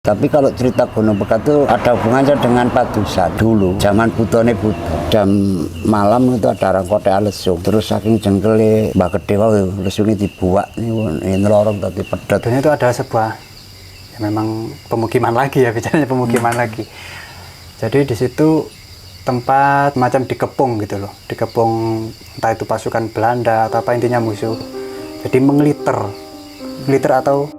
Tapi kalau cerita Gunung Pegat itu ada hubungannya dengan Padusan dulu, zaman Butone Buto. Jam malam itu ada orang kota lesung. Terus saking jengkele Mbah Gedhe wae lesungnya dibuak ini nelorong tadi pedet. Dan itu ada sebuah ya memang pemukiman lagi ya, bicaranya pemukiman lagi. Jadi di situ tempat macam dikepung gitu loh, dikepung entah itu pasukan Belanda atau apa intinya musuh. Jadi mengeliter atau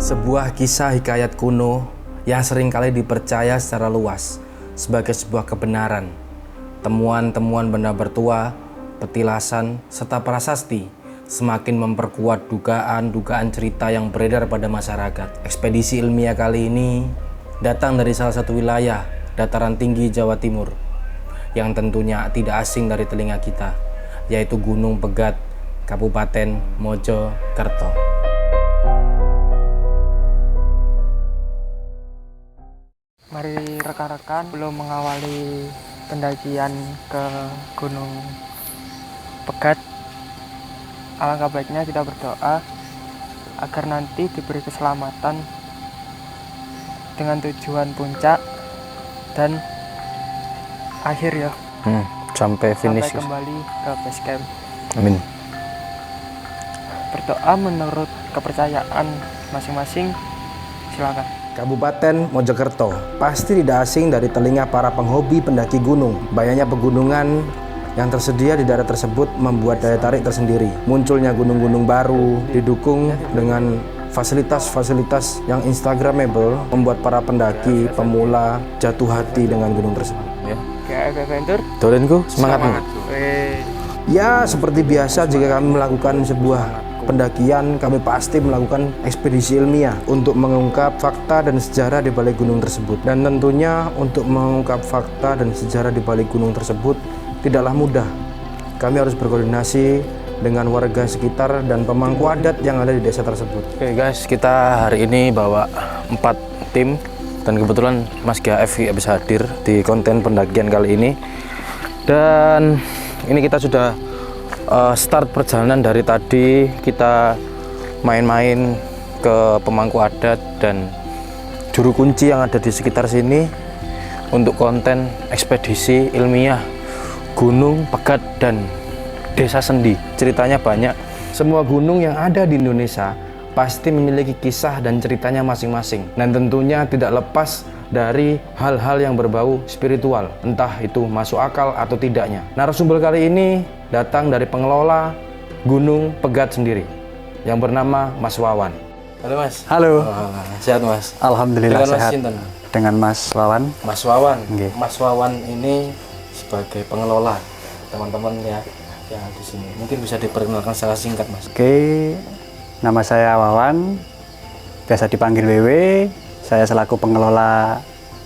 sebuah kisah hikayat kuno yang seringkali dipercaya secara luas sebagai sebuah kebenaran. Temuan-temuan benda bertua, petilasan, serta prasasti semakin memperkuat dugaan-dugaan cerita yang beredar pada masyarakat. Ekspedisi ilmiah kali ini datang dari salah satu wilayah dataran tinggi Jawa Timur yang tentunya tidak asing dari telinga kita, yaitu Gunung Pegat, Kabupaten Mojokerto. Mari rekan-rekan belum mengawali pendakian ke Gunung Pegat, alangkah baiknya kita berdoa agar nanti diberi keselamatan dengan tujuan puncak dan akhir ya, Sampai finish. sampai kembali ke base camp. Amin. Berdoa menurut kepercayaan masing-masing, silakan. Kabupaten Mojokerto pasti tidak asing dari telinga para penghobi pendaki gunung. Banyaknya pegunungan yang tersedia di daerah tersebut membuat daya tarik tersendiri. Munculnya gunung-gunung baru didukung dengan fasilitas-fasilitas yang instagramable membuat para pendaki pemula jatuh hati dengan gunung tersebut. Ya. KF Adventure, Dolinku, semangatmu. Weh. Ya, seperti biasa jika kami melakukan sebuah pendakian, kami pasti melakukan ekspedisi ilmiah untuk mengungkap fakta dan sejarah di balik gunung tersebut. Dan tentunya untuk mengungkap fakta dan sejarah di balik gunung tersebut tidaklah mudah. Kami harus berkoordinasi dengan warga sekitar dan pemangku adat yang ada di desa tersebut. Oke guys, kita hari ini bawa 4 tim dan kebetulan Mas GAF bisa hadir di konten pendakian kali ini. Dan ini kita sudah start perjalanan dari tadi. Kita main-main ke pemangku adat dan juru kunci yang ada di sekitar sini untuk konten ekspedisi ilmiah Gunung Pegat dan Desa Sendi. Ceritanya banyak. Semua gunung yang ada di Indonesia pasti memiliki kisah dan ceritanya masing-masing, dan tentunya tidak lepas dari hal-hal yang berbau spiritual, entah itu masuk akal atau tidaknya. Narasumber kali ini datang dari pengelola Gunung Pegat sendiri yang bernama Mas Wawan. Halo Mas. halo. Sehat Mas? Alhamdulillah Dengan Mas sehat. Sinten? Dengan Mas Wawan. Mas Wawan. Nggih. Mas Wawan ini sebagai pengelola teman-teman ya yang di sini. Mungkin bisa diperkenalkan secara singkat Mas. Oke, nama saya Wawan, biasa dipanggil WW. Saya selaku pengelola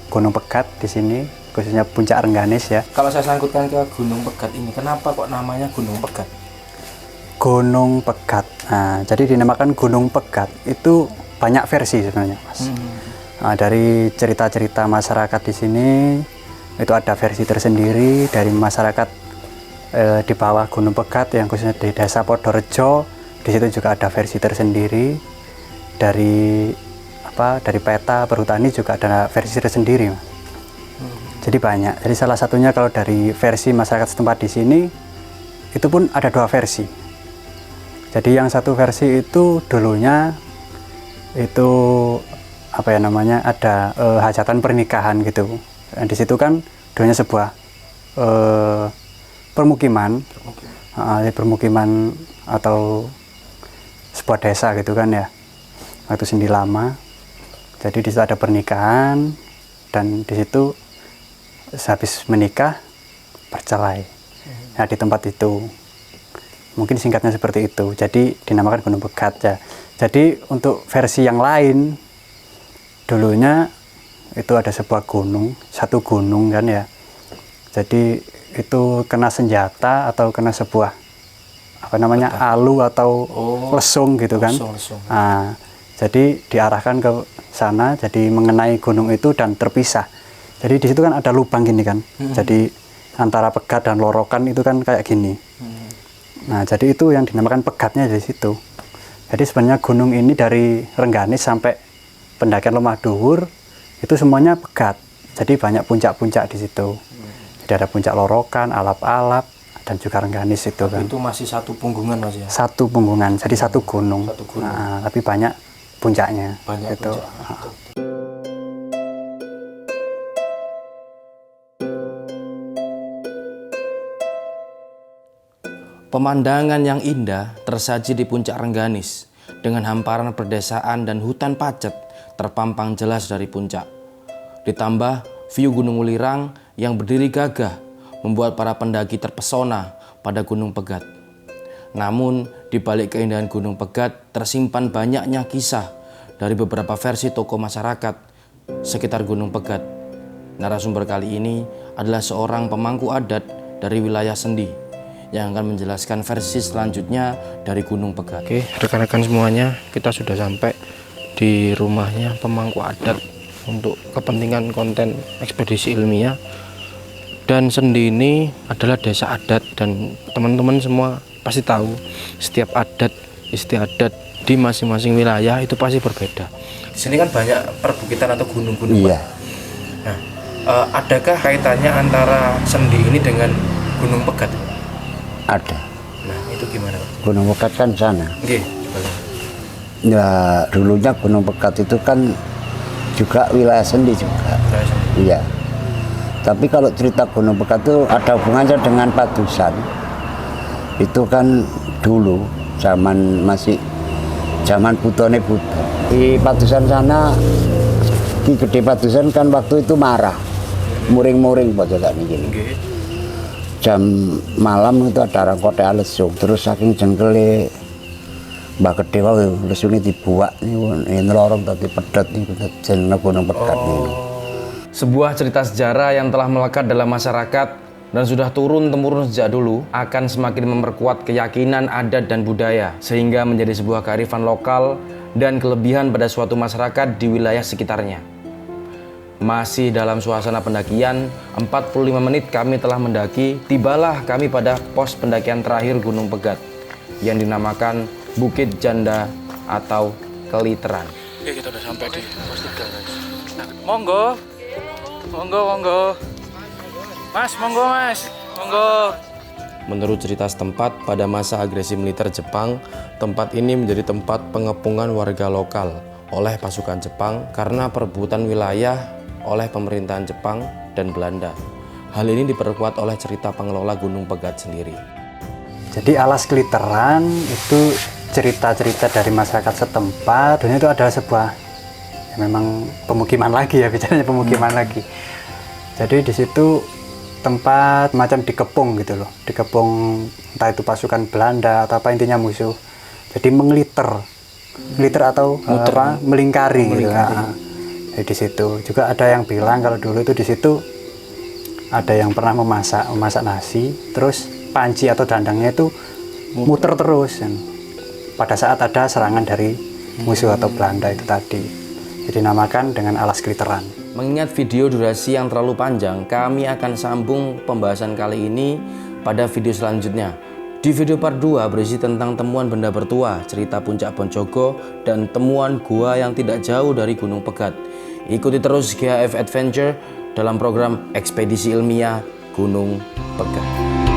Gunung Pegat di sini, khususnya Puncak Rengganis ya. Kalau saya sangkutkan ke Gunung Pegat ini, kenapa kok namanya Gunung Pegat? Gunung Pegat. Nah, jadi dinamakan Gunung Pegat itu banyak versi sebenarnya, Mas. Nah, dari cerita-cerita masyarakat di sini itu ada versi tersendiri dari masyarakat di bawah Gunung Pegat yang khususnya di Desa Podorejo. Di situ juga ada versi tersendiri. Dari peta perhutani juga ada versi tersendiri, Mas. Jadi banyak. Jadi salah satunya kalau dari versi masyarakat setempat di sini itu pun ada 2 versi. Jadi yang satu versi itu dulunya itu ada hajatan pernikahan gitu. Dan di situ kan dulunya sebuah permukiman atau sebuah desa gitu kan ya. Waktu Sendi lama. Jadi di situ ada pernikahan dan di situ habis menikah bercerai. Nah, di tempat itu mungkin singkatnya seperti itu. Jadi dinamakan Gunung Pegat ya. Jadi untuk versi yang lain dulunya itu ada sebuah gunung, satu gunung kan ya. Jadi itu kena senjata atau kena sebuah apa namanya alu atau lesung gitu kan. Lesung. Nah, jadi diarahkan ke sana, jadi mengenai gunung itu dan terpisah. Jadi di situ kan ada lubang gini kan. Jadi antara Pegat dan Lorokan itu kan kayak gini. Nah, jadi itu yang dinamakan Pegatnya di situ. Jadi sebenarnya gunung ini dari Rengganis sampai pendakian Lemah Dhuwur itu semuanya Pegat. Jadi banyak puncak-puncak di situ. Jadi ada puncak Lorokan, Alap-alap, dan juga Rengganis itu kan. Itu masih satu punggungan Mas ya? Satu punggungan, jadi satu gunung. Satu gunung. Nah, tapi banyak puncaknya. Banyak gitu. puncak. Pemandangan yang indah tersaji di puncak Rengganis dengan hamparan perdesaan dan hutan pacet terpampang jelas dari puncak. Ditambah view Gunung Welirang yang berdiri gagah membuat para pendaki terpesona pada Gunung Pegat. Namun di balik keindahan Gunung Pegat tersimpan banyaknya kisah dari beberapa versi tokoh masyarakat sekitar Gunung Pegat. Narasumber kali ini adalah seorang pemangku adat dari wilayah Sendi yang akan menjelaskan versi selanjutnya dari Gunung Pegat. Oke, rekan-rekan semuanya, kita sudah sampai di rumahnya pemangku adat untuk kepentingan konten ekspedisi ilmiah. Dan Sendi ini adalah desa adat dan teman-teman semua pasti tahu setiap adat istiadat di masing-masing wilayah itu pasti berbeda. Di sini kan banyak perbukitan atau gunung-gunung. Iya. Nah, adakah kaitannya antara Sendi ini dengan Gunung Pegat? Ada. Nah, itu gimana, Pak? Gunung Pegat kan sana. Oke, coba. Ya dulunya Gunung Pegat itu kan juga wilayah Sendi juga. Iya. Tapi kalau cerita Gunung Pegat itu ada hubungannya dengan Padusan. Itu kan dulu zaman Putone Buto. Di Padusan sana, Ki Gede Padusan kan waktu itu marah, muring-muring pojok ini. Jam malam itu ada orang kote lesung, terus saking jengkele Mbah Gede wae lesunge dibuak niku nlorong dadi pedhot niku jenenge Gunung Pegat niku. Sebuah cerita sejarah yang telah melekat dalam masyarakat dan sudah turun-temurun sejak dulu akan semakin memperkuat keyakinan adat dan budaya sehingga menjadi sebuah kearifan lokal dan kelebihan pada suatu masyarakat di wilayah sekitarnya. Masih dalam suasana pendakian, 45 menit kami telah mendaki, tibalah kami pada pos pendakian terakhir Gunung Pegat yang dinamakan Bukit Janda atau Keliteran. Oke, kita udah sampai di pos 3 guys. Nah, monggo. Mas, monggo mas. Monggo. Menurut cerita setempat, pada masa agresi militer Jepang, tempat ini menjadi tempat pengepungan warga lokal oleh pasukan Jepang karena perebutan wilayah oleh pemerintahan Jepang dan Belanda. Hal ini diperkuat oleh cerita pengelola Gunung Pegat sendiri. Jadi Alas Keliteran itu cerita-cerita dari masyarakat setempat, dan itu adalah sebuah ya memang pemukiman lagi ya, bicaranya pemukiman lagi. Jadi di situ tempat macam dikepung gitu loh, dikepung entah itu pasukan Belanda atau apa intinya musuh. Jadi mengeliter atau melingkari. Gitu. Jadi di situ juga ada yang bilang kalau dulu itu di situ ada yang pernah memasak nasi, terus panci atau dandangnya itu muter terus dan pada saat ada serangan dari musuh atau Belanda itu tadi. Jadi dinamakan dengan Alas Keliteran. Mengingat video durasi yang terlalu panjang, kami akan sambung pembahasan kali ini pada video selanjutnya. Di video part 2 berisi tentang temuan benda bertua, cerita Puncak Poncogo, dan temuan gua yang tidak jauh dari Gunung Pegat. Ikuti terus GHF Adventure dalam program Ekspedisi Ilmiah Gunung Pegat.